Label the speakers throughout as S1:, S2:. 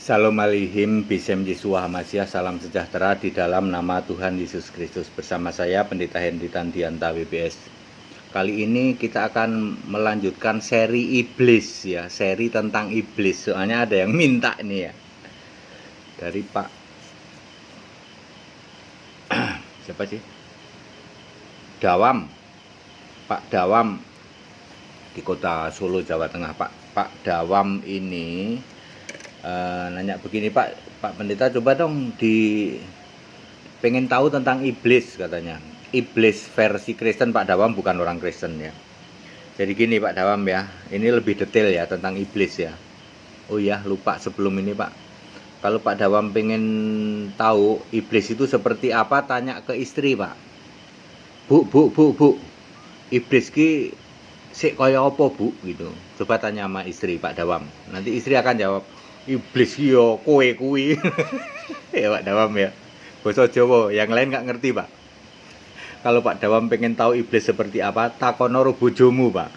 S1: Salam alihim bisem Yesua Hamasyah, salam sejahtera di dalam nama Tuhan Yesus Kristus. Bersama saya Pendeta Henry Tandianta WBS. Kali ini kita akan melanjutkan seri iblis ya, seri tentang iblis. Soalnya ada yang minta ini ya. Dari Pak siapa sih? Dawam. Pak Dawam di kota Solo, Jawa Tengah. Pak Dawam ini nanya begini, Pak Pendeta, coba dong pengen tahu tentang iblis katanya. Iblis versi Kristen. Pak Dawam bukan orang Kristen ya. Jadi gini Pak Dawam ya, ini lebih detail ya tentang iblis ya. Oh ya, lupa sebelum ini Pak. Kalau Pak Dawam pengen tahu iblis itu seperti apa, tanya ke istri Pak. Bu, iblis ki sik kaya apa Bu gitu. Coba tanya sama istri Pak Dawam. Nanti istri akan jawab, iblis yo kowe kuwi. Ya Pak Dawam ya. Basa Jawa, yang lain nggak ngerti Pak. Kalau Pak Dawam pengen tahu iblis seperti apa, takono karo bojomu Pak.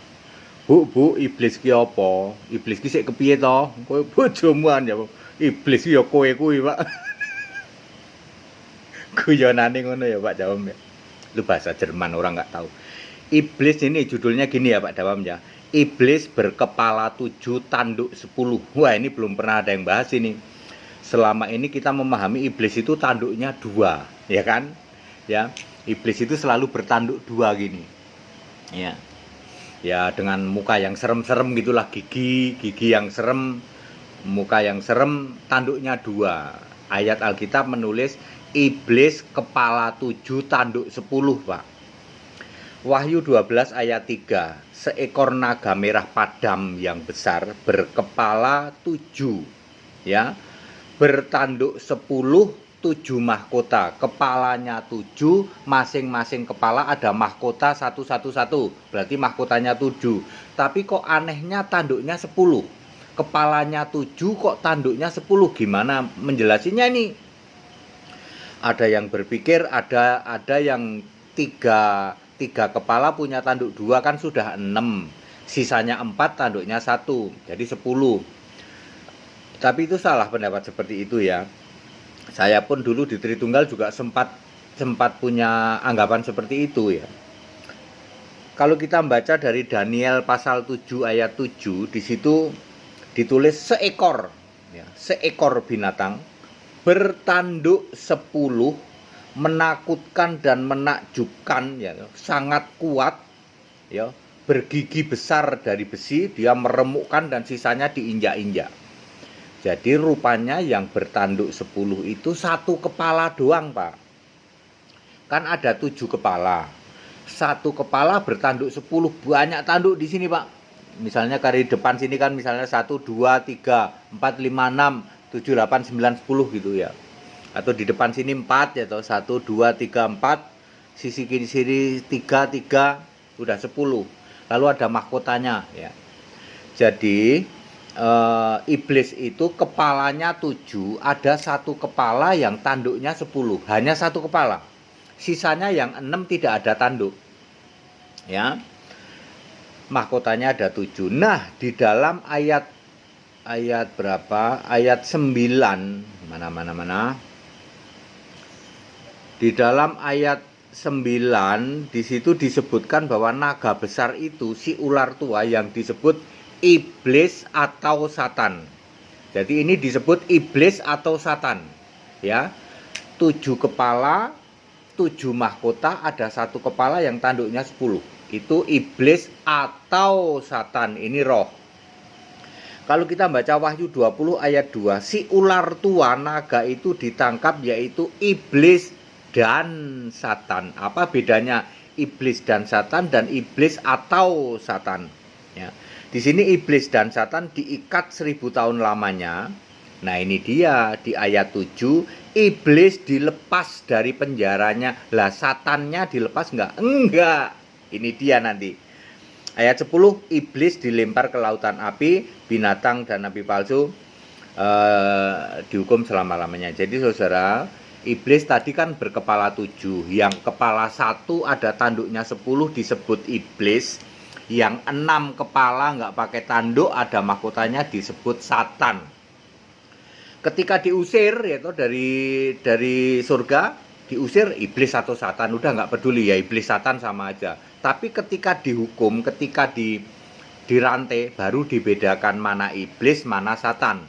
S1: Bu, iblis ki apa? Iblis ki sik kepiye to? Kowe bojomuan ya. Iblis yo kowe kuwi Pak. Guyonane ngono ya Pak Dawam ya. Lu bahasa Jerman, orang nggak tahu. Iblis ini judulnya gini ya Pak Dawam ya. Iblis berkepala 7, tanduk 10. Wah, ini belum pernah ada yang bahas ini. Selama ini kita memahami iblis itu tanduknya 2, ya kan? Ya, iblis itu selalu bertanduk 2 gini. Ya. Ya, dengan muka yang serem-serem gitulah, gigi yang serem, muka yang serem, tanduknya 2. Ayat Alkitab menulis iblis kepala 7, tanduk 10, Pak. Wahyu 12 ayat 3, seekor naga merah padam yang besar berkepala 7, ya, bertanduk 10, 7 mahkota, kepalanya 7, masing-masing kepala ada mahkota satu, berarti mahkotanya 7. Tapi kok anehnya tanduknya 10, kepalanya 7 kok tanduknya 10, gimana menjelasinya nih? Ada yang berpikir ada yang tiga kepala punya tanduk 2 kan sudah 6, sisanya 4, tanduknya 1, jadi 10. Tapi itu salah pendapat seperti itu ya. Saya pun dulu di Tritunggal juga sempat punya anggapan seperti itu ya. Kalau kita membaca dari Daniel pasal 7 ayat 7, di situ ditulis seekor ya, seekor binatang bertanduk 10, menakutkan dan menakjubkan ya, sangat kuat ya, bergigi besar dari besi, dia meremukkan dan sisanya diinjak-injak. Jadi rupanya yang bertanduk 10 itu 1 kepala doang Pak. Kan ada 7 kepala, 1 kepala bertanduk 10, banyak tanduk di sini Pak. Misalnya dari depan sini kan misalnya 1, 2, 3, 4, 5, 6, 7, 8, 9, 10 gitu ya. Atau di depan sini 4 ya toh, 1, 2, 3, 4, sisi kiri sini 3, udah 10. Lalu ada mahkotanya ya. Jadi iblis itu kepalanya 7, ada 1 kepala yang tanduknya 10, hanya 1 kepala. Sisanya yang 6 tidak ada tanduk. Ya. Mahkotanya ada 7. Nah, di dalam ayat berapa? Ayat 9. Mana? Di dalam ayat 9 di situ disebutkan bahwa naga besar itu si ular tua yang disebut iblis atau satan. Jadi ini disebut iblis atau satan. Ya. 7 kepala, 7 mahkota, ada 1 kepala yang tanduknya 10. Itu iblis atau satan, ini roh. Kalau kita baca Wahyu 20 ayat 2, si ular tua naga itu ditangkap, yaitu iblis dan satan. Apa bedanya iblis dan satan dan iblis atau satan? Ya. Di sini iblis dan satan diikat 1000 tahun lamanya. Nah ini dia di ayat 7, iblis dilepas dari penjaranya. Lah satannya dilepas enggak? Enggak. Ini dia nanti. Ayat 10, iblis dilempar ke lautan api, binatang dan nabi palsu dihukum selama-lamanya. Jadi saudara, iblis tadi kan berkepala 7, yang kepala 1 ada tanduknya 10 disebut iblis, yang 6 kepala nggak pakai tanduk ada mahkotanya disebut satan. ketika diusir yaitu dari surga, diusir iblis atau setan udah nggak peduli ya, iblis setan sama aja. Tapi ketika dihukum, ketika dirantai, baru dibedakan mana iblis mana setan.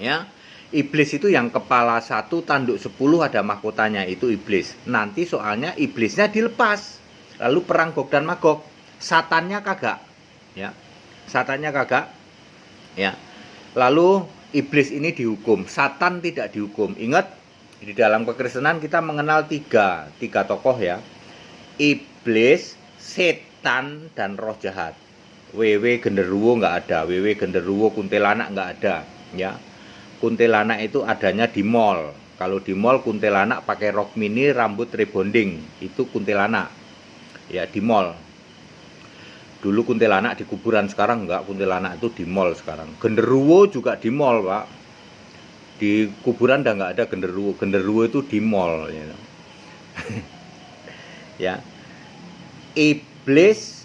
S1: Ya, iblis itu yang kepala 1 tanduk 10 ada mahkotanya, itu iblis. Nanti soalnya iblisnya dilepas, lalu perang Gog dan Magog. Satannya kagak, ya, satannya kagak, ya. Lalu iblis ini dihukum, satan tidak dihukum. Ingat, di dalam kekristenan kita mengenal tiga tokoh ya, iblis, setan, dan roh jahat. Wewe genderuwo nggak ada, wewe genderuwo kuntilanak nggak ada, ya. Kuntilanak itu adanya di mall. Kalau di mall kuntilanak pakai rok mini, rambut rebonding, itu kuntilanak, ya, di mall. Dulu kuntilanak di kuburan, sekarang enggak, kuntilanak itu di mall sekarang. Genderuwo juga di mall, Pak. Di kuburan udah enggak ada genderuwo. Genderuwo itu di mall, ya. Ya. Iblis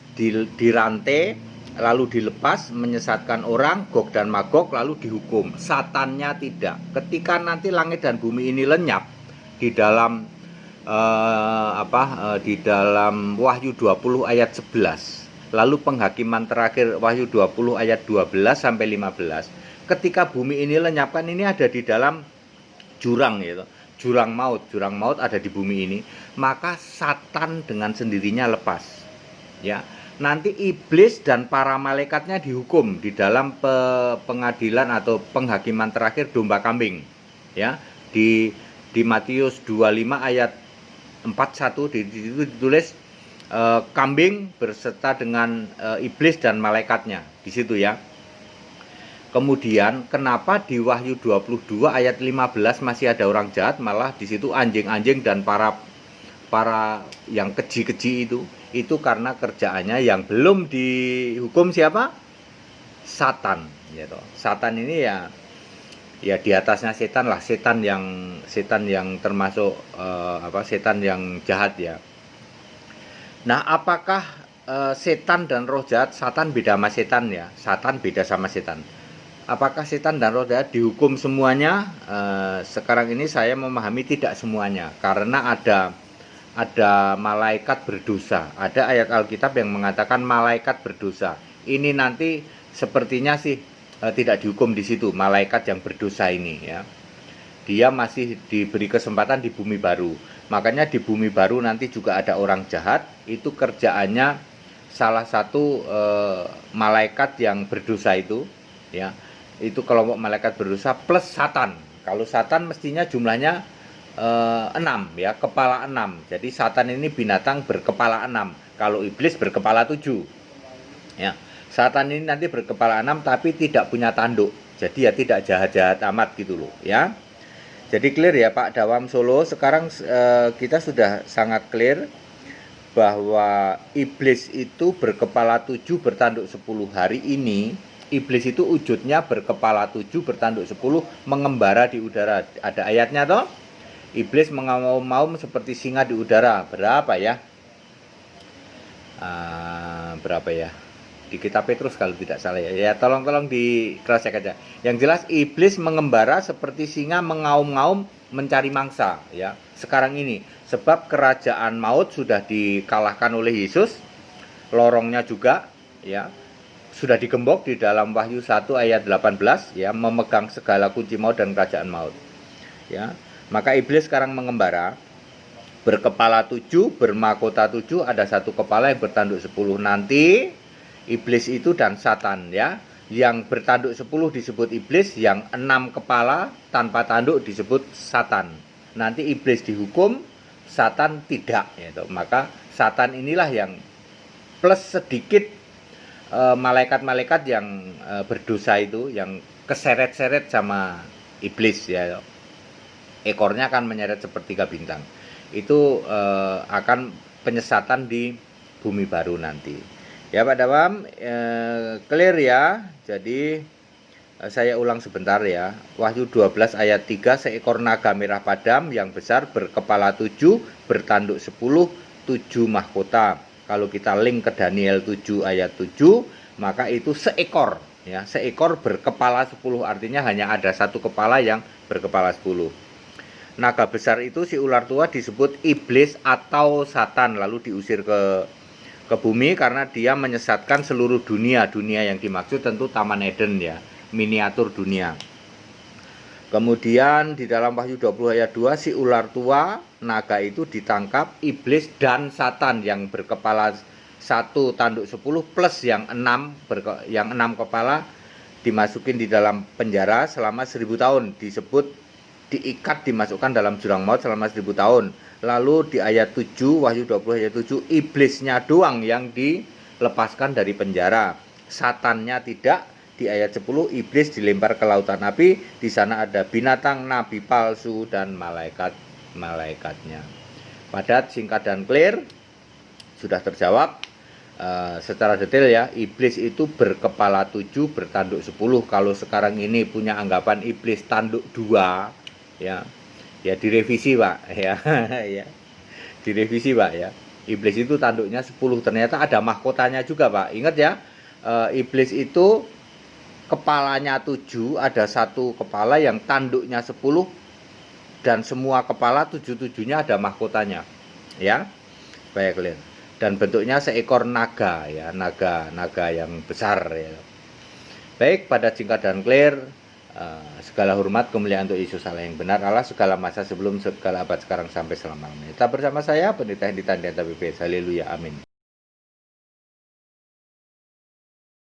S1: dirantai, lalu dilepas, menyesatkan orang, Gog dan Magog, lalu dihukum. Satannya tidak. Ketika nanti langit dan bumi ini lenyap, di dalam di dalam Wahyu 20 ayat 11. Lalu penghakiman terakhir Wahyu 20 ayat 12 sampai 15. Ketika bumi ini lenyap, kan ini ada di dalam jurang gitu. Jurang maut ada di bumi ini. Maka Satan dengan sendirinya lepas. Ya. Nanti iblis dan para malaikatnya dihukum di dalam pengadilan atau penghakiman terakhir domba kambing. Ya. Di Matius 25 ayat 41 itu ditulis kambing berserta dengan iblis dan malaikatnya di situ ya. Kemudian kenapa di Wahyu 22 ayat 15 masih ada orang jahat, malah di situ anjing-anjing dan para yang keji-keji itu karena kerjaannya yang belum dihukum siapa? Satan, gitu. Satan ini ya di atasnya setan lah, setan yang termasuk setan yang jahat ya. Nah, apakah setan dan roh jahat, Satan beda sama setan ya? Satan beda sama setan. Apakah setan dan roh jahat dihukum semuanya? Sekarang ini saya memahami tidak semuanya, karena ada malaikat berdosa. Ada ayat Alkitab yang mengatakan malaikat berdosa. Ini nanti sepertinya sih tidak dihukum di situ, malaikat yang berdosa ini ya. Dia masih diberi kesempatan di bumi baru. Makanya di bumi baru nanti juga ada orang jahat, itu kerjaannya salah satu malaikat yang berdosa itu, ya. Itu kelompok malaikat berdosa plus Satan. Kalau Satan mestinya jumlahnya 6 ya, kepala 6. Jadi Satan ini binatang berkepala 6. Kalau iblis berkepala 7. Ya. Satan ini nanti berkepala 6 tapi tidak punya tanduk. Jadi ya tidak jahat-jahat amat gitu loh, ya. Jadi clear ya Pak Dawam Solo. Sekarang kita sudah sangat clear bahwa iblis itu berkepala 7 bertanduk 10. Hari ini iblis itu wujudnya berkepala 7 bertanduk 10 mengembara di udara. Ada ayatnya toh? Iblis mengaum-aum seperti singa di udara. Berapa ya? Berapa ya? Di kitab Petrus kalau tidak salah ya. Ya tolong di cross check aja. Yang jelas iblis mengembara seperti singa mengaum-ngaum mencari mangsa ya. Sekarang ini sebab kerajaan maut sudah dikalahkan oleh Yesus. Lorongnya juga ya sudah digembok di dalam Wahyu 1 ayat 18 ya, memegang segala kunci maut dan kerajaan maut. Ya. Maka iblis sekarang mengembara berkepala 7, bermahkota 7, ada satu kepala yang bertanduk 10. Nanti iblis itu dan Satan ya. Yang bertanduk 10 disebut iblis, yang 6 kepala tanpa tanduk disebut Satan. Nanti iblis dihukum, Satan tidak gitu. Maka Satan inilah yang plus sedikit malaikat-malaikat yang berdosa itu, yang keseret-seret sama iblis ya. Ekornya akan menyeret sepertiga bintang. Itu akan penyesatan di bumi baru nanti. Ya Pak Dawam, clear ya. Jadi saya ulang sebentar ya. Wahyu 12 ayat 3, seekor naga merah padam yang besar berkepala 7, bertanduk 10, 7 mahkota. Kalau kita link ke Daniel 7 ayat 7, maka itu seekor. Ya, seekor berkepala 10, artinya hanya ada satu kepala yang berkepala 10. Naga besar itu si ular tua disebut iblis atau satan, lalu diusir ke bumi karena dia menyesatkan seluruh dunia. Dunia yang dimaksud tentu Taman Eden ya, miniatur dunia. Kemudian di dalam Wahyu 20 ayat 2 si ular tua naga itu ditangkap iblis dan satan yang berkepala 1 tanduk 10 plus yang 6 kepala dimasukin di dalam penjara selama 1000 tahun, disebut diikat, dimasukkan dalam jurang maut selama 1000 tahun. Lalu di ayat 7 Wahyu 20 ayat 7 iblisnya doang yang dilepaskan dari penjara, satannya tidak. Di ayat 10 iblis dilempar ke lautan api, di sana ada binatang, nabi palsu dan malaikat-malaikatnya. Padat, singkat dan clear, sudah terjawab secara detail ya. Iblis itu berkepala 7, bertanduk 10. Kalau sekarang ini punya anggapan iblis tanduk 2 ya, ya direvisi Pak ya. Ya direvisi Pak ya. Iblis itu tanduknya 10, ternyata ada mahkotanya juga Pak. Ingat ya, iblis itu kepalanya 7, ada satu kepala yang tanduknya 10, dan semua kepala 7-7-nya ada mahkotanya ya. Baik, clear. Dan bentuknya seekor naga ya, naga yang besar ya. Baik, pada singkat dan clear, segala hormat kemuliaan untuk Yesus Allah yang benar Allah segala masa sebelum segala abad sekarang sampai selama-lamanya. Tetap bersama saya Pendeta Hendy Tandian TBPS. Haleluya, amin.